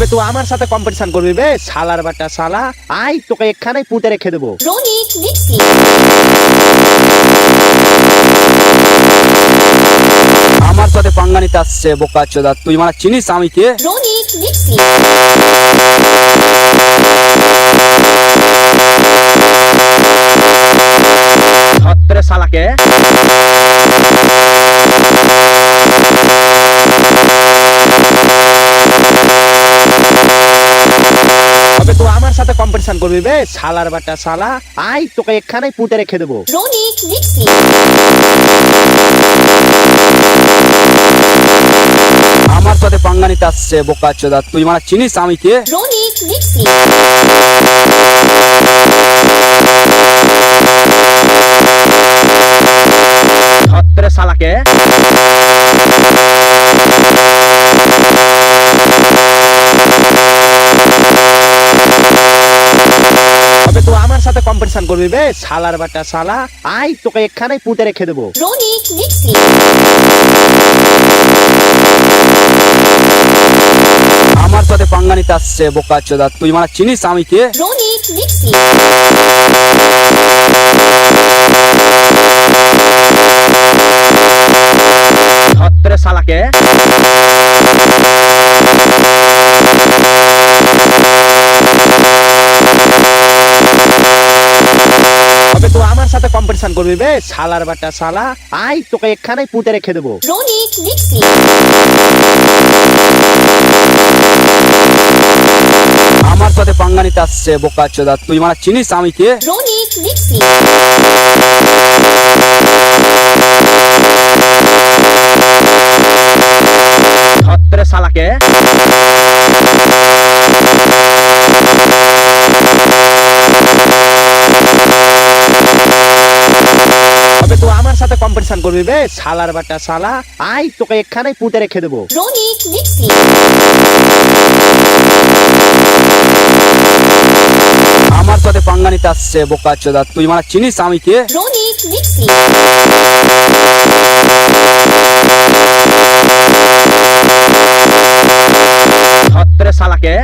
তবে তুই আমার সাথে কম্পিটিশন করবি বে শালার বাটা শালা। আই তোকে এখানেই পুঁতে রেখে দেবো। রনিক মিক্সি আমার সাথে পাঙ্গা নিতে আসছে বোকা চোদা, তুই মানে চিনিস আমি কে? রনিক মিক্সি ছত্রে শালাকে। তবে তুই আমার সাথে কম্পিটিশন করবি বে শালার বাটা শালা। আই তোকে এখানেই পুঁতে রেখে দেবো। রনিক মিক্সি আমার সাথে পাঙ্গা নিতে আসছে বোকা চোদা, তুই মানে চিনিস আমি কে? রনিক মিক্সি ছত্রে শালাকে। তবে তুই আমার সাথে কম্পিটিশন করবি বে শালার বাটা শালা। আই তোকে এখানেই পুঁতে রেখে দেবো। রনিক মিক্সি আমার সাথে পাঙ্গা নিতে আসছে বোকা চোদা, তুই মানে চিনিস আমি কে? রনিক মিক্সি ছত্রে শালাকে। তবে তুই আমার সাথে কম্পিটিশন করবি বে শালার বাটা শালা। আই তোকে এখানেই পুঁতে রেখে দেবো। রনিক মিক্সি আমার সাথে পাঙ্গা নিতে আসছে বোকা চোদা, তুই মানে চিনিস আমি কে? রনিক মিক্সি ছত্রে শালাকে। তবে তুই আমার সাথে কম্পিটিশন করবি বে শালার বাটা শালা। আই তোকে এখানেই পুঁতে রেখে দেবো। রনিক মিক্সি আমার সাথে পাঙ্গা নিতে আসছে বোকা চোদা, তুই মানে চিনিস আমি কে? রনিক মিক্সি ছত্রে শালাকে।